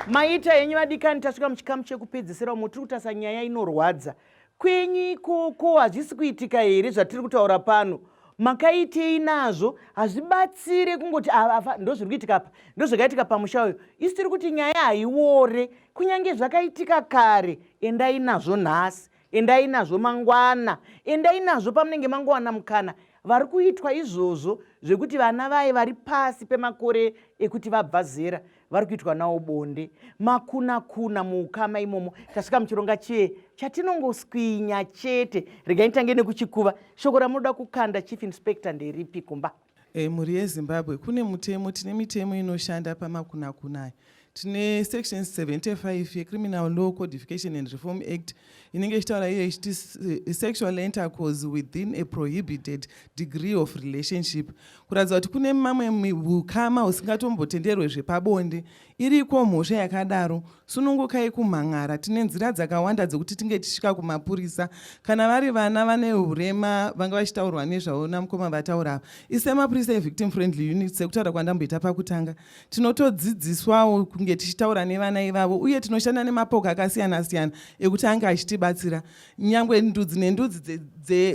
Maita yenyu vadikani tasvika muchikamu chekupedzisira umo tiri kutarisa nyaya inorwadza. Kwenyu ikoko hazvisi kuitika here zvatiri kutaura pano? Makaitei nazvo? Hazvibatsire kungoti ndozviri kuitika apa, ndozvakaitika pamusha uyu. Isi tiri kuti nyaya haiore, kunyange zvakaitika kare, endai nazvo nhasi, endai nazvo mangwana, endai nazvo pamunenge mangowana mukana. Vari kuitwa izvozvo zvekuti vana vaye vari pasi pemakore ekuti vabva zera vari kuitwa nawo bonde. Makunakuna muukama imomo. Tasvika muchironga chatinongoswinya chete. Regai nditange nekuchikuva. Shoko ramunoda kukanda Chief Inspector nderipi kumba? Mhuri yeZimbabwe tine mitemo inoshanda pamakunakuna. Tine section 75 yeCriminal Law Codification and Reform Act inenge ichitaura iyo ichiti sexual intercourse within a prohibited degree of relationship. Kuratidza kuti kune mamwe ukama husingatombotenderwe zvepabonde. Iriko mhosva yakadaro, sunungukai kumhan'ara. Tine nzira dzakawanda dzekuti tinge tisvika kumapurisa. Kana vari vana vane urema vanga vachitaurwa nezvavo namukoma vataura apa. Isemapurisa evictim friendly units sekutaura kwandamboita pakutanga. Tinotodzidziswawo kunge tichitaura nevana ivavo uye tinoshanda nemapoka akasiyana siyana ekuti anga achitibatsira. Nyangwe ndudzi nendudzi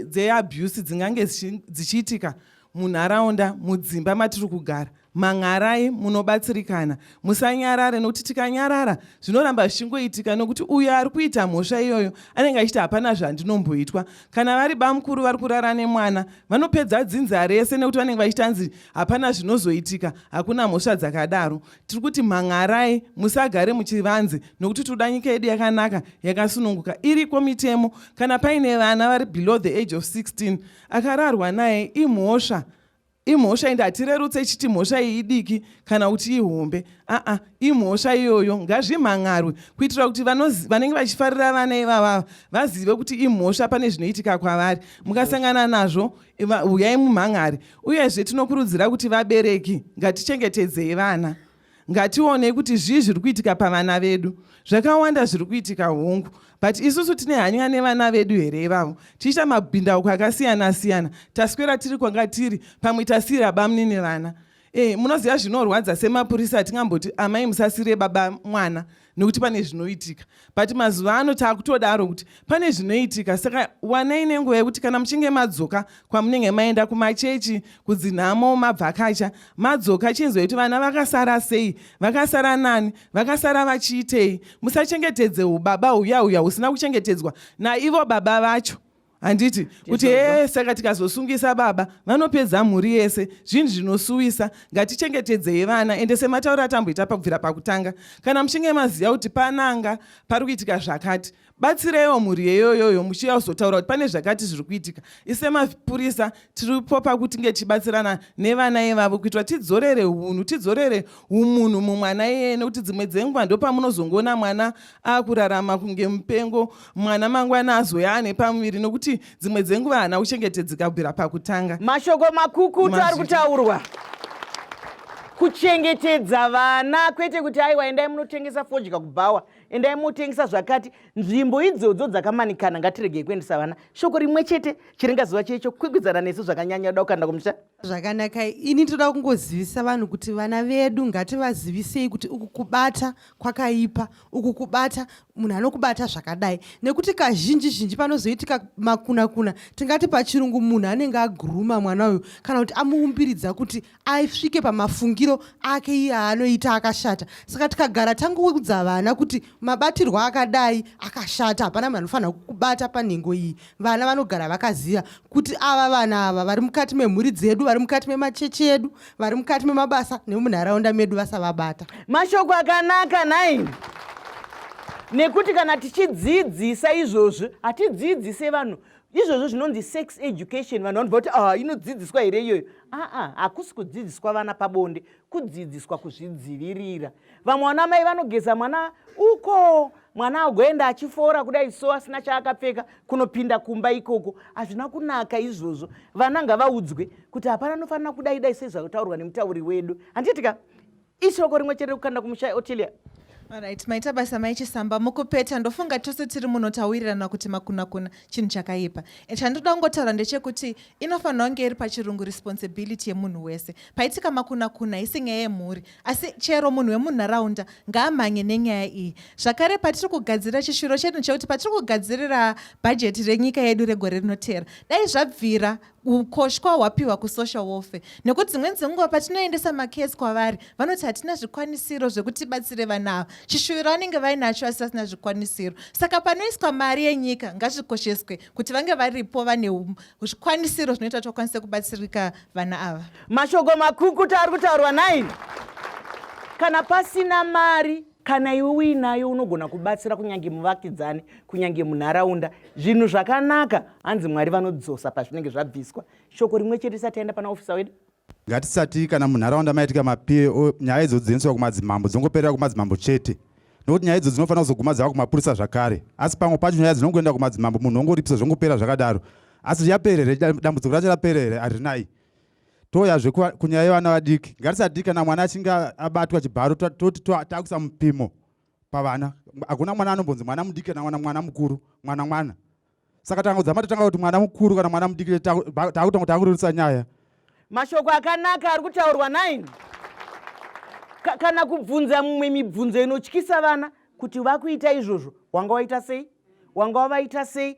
dzeabuse dzingange dzichiitika munharaunda mudzimba matiri kugara. Man'arai munobatsirikana, musanyarare nokuti tikanyarara zvinoramba zvichingoitika nokuti uyo ari kuita mhosva iyoyo anenge achiti hapana zvandinomboitwa. Kana vari bamukuru vari kurara nemwana vanopedza dzinza rese nekuti vanenge vachitanzi hapana zvinozoitika, hakuna mhosva dzakadaro. Tiri kuti man'arai, musagare muchivanze nokuti toda nyika yedu yakanaka yakasununguka. Iriko mitemo kana paine vana vari below the age of 16 akararwa naye imhosva ende hatirerutse chiti mhosva iyi idiki kana kuti ihombe. Imhosva iyoyo ngazvimhan'arwe kuitira kuti vanenge vachifarira vana ivava vazive kuti imhosva pane zvinoitika kwavari. Mukasangana nazvo uyai mumhan'are. Uyezve tinokurudzira kuti vabereki ngatichengetedzei vana. Ngationei kuti zvii zviri kuitika pavana vedu. Zvakawanda zviri kuitika hongu, but isusu tine hanya nevana vedu here ivavo. Tichiita mabhindauko akasiyana siyana. Taswera tiri kwanga tiri pamwe tasira bamunini vana. Munoziva zvinorwadza semapurisa atingamboti amai musasire baba mwana nokuti pane zvinoitika. But mazuva ano taakutodaro kuti pane zvinoitika. Saka wanai nenguva yekuti kana muchinge madzoka kwamunenge maenda kumachechi, kudzinhamo, mabvakacha, madzoka chinzwa kuti vana vakasara sei, vakasara nani, vakasara vachiitei. Musachengetedze ubaba huya husina kuchengetedzwa naivo baba vacho. Handiti kuti saka tikazosungisa baba vanopedza mhuri yese. Zvinhu zvinosuwisa. Ngatichengetedzei vana ende semataura atamboita pakubvira pakutanga. Kana muchinge maziva kuti pananga pari kuitika zvakati, batsireiwo mhuri yeyoyoyo muchiya kuzotaura kuti pane zvakati zviri kuitika. Isemapurisa tiripo pakuti nge tibatsirana nevana ivavo kuitira tidzorere hunhu, tidzorere umunhu mumwana iyeye, nokuti dzimwe dzenguva ndo pamunozongoona mwana akurarama kunge mupengo, mwana mangwana azoya ane pamuviri nokuti dzimwe dzenguva hana kuchengetedzeka kubvira pakutanga. Mashoko makukutu ari kutaurwa. Kuchengetedza vana kwete kuti aiwa endai munotengesa fodya kubhawa, endai munotengesa zvakati. Nzvimbo idzodzo dzakamanikana ngatiregei kuendesa vana. Shoko rimwe chete chiringaziva checho kwikwidzana nesu zvakanyanya da kuenda kumusha. Zvakanaka. Ini toda kungozivisa vanhu kuti vana vedu ngativazivisei kuti uku kubata kwakaipa, uku kubata munhu anokubata zvakadai. Nekuti kazhinji panozoitika makunakuna tingati pachirungu munhu anenge aguruma mwana uyu kana kuti amuumbiridza kuti asvike pamafungiro ake iye anoita akashata. Saka tikagara tangoudza vana kuti mabatirwo akadai akashata, hapana munhu anofanira kukubata panhengo iyi. Vana vanogara vakaziva kuti ava vana ava vari mukati memhuri dzedu, vari mukati memachechi edu, vari mukati memabasa nemunharaunda medu vasavabata. Mashoko akanaka nai. Nekuti kana tichidzidzisa izvozvo hatidzidzise vanhu izvozvo zvinonzi sex education. Vanhu vanobva kuti inodzidziswa here iyoyo. Hakusi kudzidziswa vana pabonde, kudzidziswa kuzvidzivirira. Vamwe vana mai vanogeza mwana uko, mwana agoenda achifora kudai so asina chaakapfeka kunopinda kumba ikoko. Hazvina kunaka izvozvo. Vana ngavaudzwe kuti hapana anofanira kudai sezvakutaurwa nemutauri wedu. Handitika ishoko rimwe chete kukanda kumusha Otilia. Alright, maita basa Mai Chisamba mukupeta ndofunga tose tiri munotawirirana kuti makunakuna chinhu chakaipa. Chandoda kungotaura ndechekuti inofanira kunge iri pachirungu responsibility yemunhu wese. Paitika makunakuna isi nyaya yemhuri, asi chero munhu wemunharaunda ngaamhanye nenyaya iyi. Zvakare patiri kugadzirira chishiro chedu chekuti patiri kugadzirira bhajeti renyika yedu regore rinotera, dai zvabvira ukoshwa hwapiwa kusocial welfare, nekuti dzimweni dzenguva patinoendesa makesi kwavari vanoti hatina zvikwanisiro zvekutibatsire vana ava. Chishuviro vanenge vainacho asi vasina zvikwanisiro. Saka panoiswa mari yenyika ngazvikosheswe kuti vange varipo vane zvikwanisiro zvinoita kuti vakwanise kubatsirika vana ava. Mashoko makukuta ari kutaurwa naini. Kana pasina mari, kana iwe uinayo unogona kubatsira kunyange muvakidzani, kunyange munharaunda. Zvinhu zvakanaka hanzi Mwari vanodzosa pazvinenge zvabviswa. Shoko rimwe chete risati taenda pana ofisa wedu. Ngatisati kana munharaunda maitika maPO nyaya idzodzo dzinoiswa kumadzimambo dzongoperera kumadzimambo chete. Nokuti nyaya idzodzo dzinofanira kuzoguma dzava kumapurisa zvakare. Asi pamwe pacho nyaya dzinongoenda kumadzimambo munhu ongoripisa zvongopera zvakadaro. Asi yaperere dambudziko racho raperere harinai. Toyazve kunyaya yevana vadiki. Ngatisati kana mwana achinge abatwa Chibharo toti takuisa mupimo pavana. Hakuna mwana anombonzi mwana mudiki kana mwana mukuru, mwana. Saka tangodzama tatanga kuti mwana mukuru kana mwana mudiki takuita kuti takururisa nyaya. Mashoko akanaka ari kutaurwa naini. Kana kubvunza mumwe mibvunzo inotyisa vana kuti vakuita izvozvo, wanga waita sei? Wanga wavaita sei?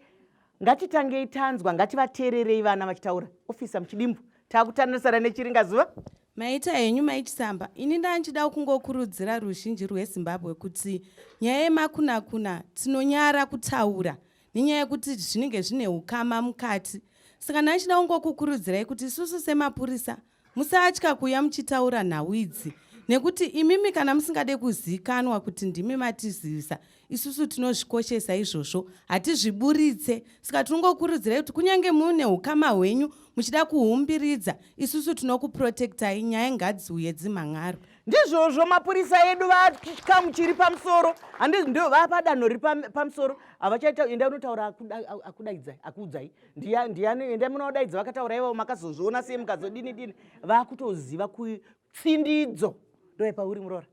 Ngatitangei tanzwa, ngativateererei vana vachitaura. Ofisa muchidimbu, taakutarisana nechiringazuva. Maita henyu Mai Chisamba, ini ndanchida kungokurudzira ruzhinji rweZimbabwe kuti nyaya yemakunakuna tinonyara kutaura nenyaya yekuti zvinenge zvine ukama mukati. Saka ndanchida kungokukurudzirai kuti isusu semapurisa musatya kuuya muchitaura nhau idzi, nekuti imimi kana musingade kuzikanwa kuti ndimi matizivisa, isusu tinozvikoshesa izvozvo, hatizviburitse. Saka tinongokurudzirai kuti kunyange mune ukama hwenyu muchida kuhumbiridza, isusu tinokuprotektai, nyaya ngadziuye dzimhan'aro. Ndizvozvo mapurisa edu vachikamu chiri pamusoro, handi ndio vapadanho riri pamusoro, havachaita enda unotaura akudaidzai, akuudzai. Ndiani enda munodaidza vakataura ivo makazozviona sei mukazodini, vakutoziva kutsindidzo. Ndoye pauri Murora.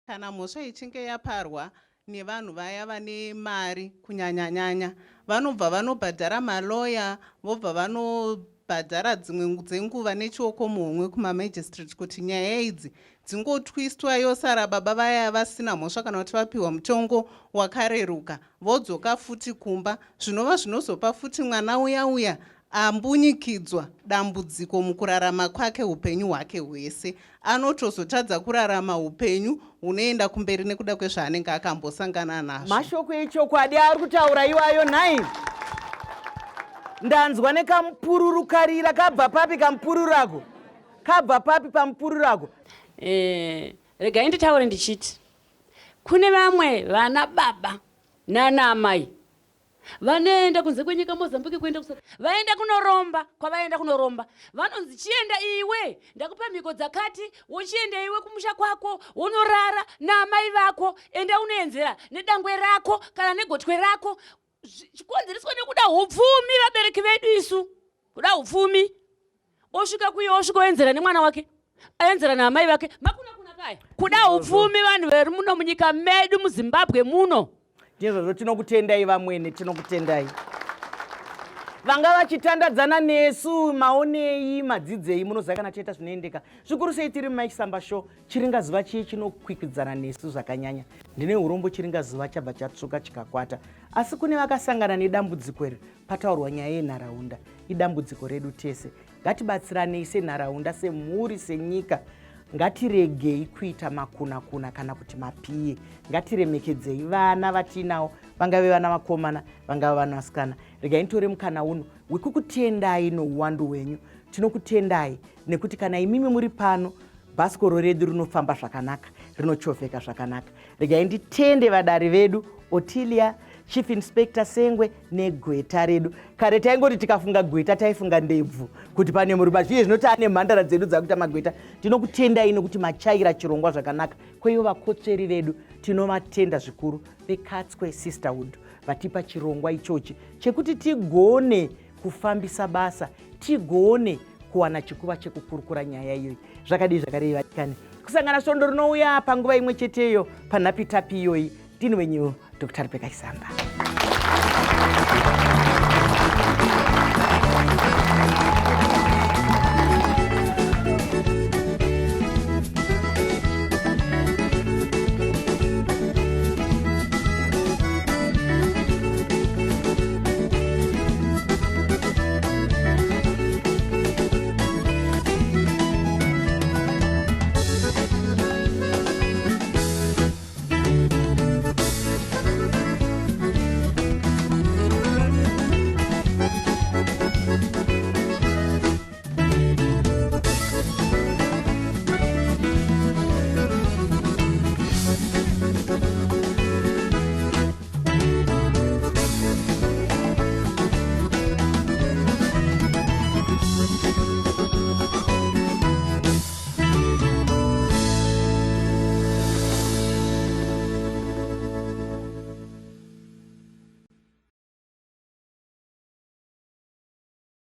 Kana mhosva ichinge yaparwa nevanhu vaya vane mari kunyanya-nyanya, vanobva vanobhadhara maloya, vobva vanobhadhara dzimwe dzenguva nechioko muhomwe kumamajistrate kuti nyaya idzi dzingotwistwa yosara baba vaya vasina mhosva kana kuti vapiwa mutongo wakareruka, vodzoka futi kumba, zvinova zvinozopa futi mwana uya ambunyikidzwa dambudziko mukurarama kwake upenyu hwake hwese. Anotozotadza kurarama upenyu unoenda kumberi nekuda kwezvaanenge akambosangana nazvo. Mashoko echokwadi ari kutaura iwayo nai. Ndanzwa nekamupururu karira kabva papi kamupururu ako? Kabva papi pamupururu ako? Regai nditaure ndichiti kune vamwe vana baba nana amai vanoenda kunze kwenyika Mozambique kuenda vaenda kunoromba, kwavaenda kunoromba vanonzi chienda iwe ndakupa mhiko dzakati, wochienda iwe kumusha kwako wonorara naamai vako, enda unoenzera nedangwe rako kana negotwe rako. Chikonzereswa nekuda upfumi vabereki vedu isu, kuda upfumi. Osvika kuyo osvika oenzera nemwana wake, aenzera naamai vake, makunakuna kaya kuda upfumi. Vanhu vari muno munyika medu muZimbabwe muno. Ndizvozvo tinokutendai vamwene, tinokutendai. Vanga vachitandadzana nesu, maonei, madzidzei, munoziva kana tiita zvinoendeka. Zvikuru sei tiri Mai Chisamba show, chiringazuva chiye chinokwikwidzana nesu zvakanyanya. Ndine urombo chiringazuva chabva chatsvuka chikakwata. Asi kune vakasangana nedambudziko iri, pataurwa nyaya yenharaunda. Idambudziko redu tese. Ngatibatsiranei senharaunda, semhuri, senyika. Ngatiregei kuita makunakuna kana kuti mapiye. Ngatiremekedzei vana vatinawo, vangave vana vakomana, vangave vana vasikana. Regai nitore mukana uno wekukutendai nouwandu hwenyu. Tinokutendai nekuti kana imimi muri pano, bhasikoro redu rinofamba zvakanaka, rinochovheka zvakanaka. Regai nditende vadari vedu, Otilia, Chief Inspector Sengwe negweta redu. Kare taingoti tikafunga gweta taifunga ndebvu kuti pane muriba. Zviye zvinoti ane mhandara dzedu dzakuita magweta. Tinokutendai nekuti machaira chirongwa zvakanaka. Kweivo vakotsveri vedu tinovatenda zvikuru. Vekatswe Sisterhood vatipa chirongwa ichochi chekuti tigone kufambisa basa, tigone kuwana chikuva chekukurukura nyaya iyoyi. Zvakadii zvakarei vatikani. kusangana svondo rinouya panguva imwe cheteyo panhapitapi iyoyi. Ndini wenyu Dr. Rebecca Chisamba.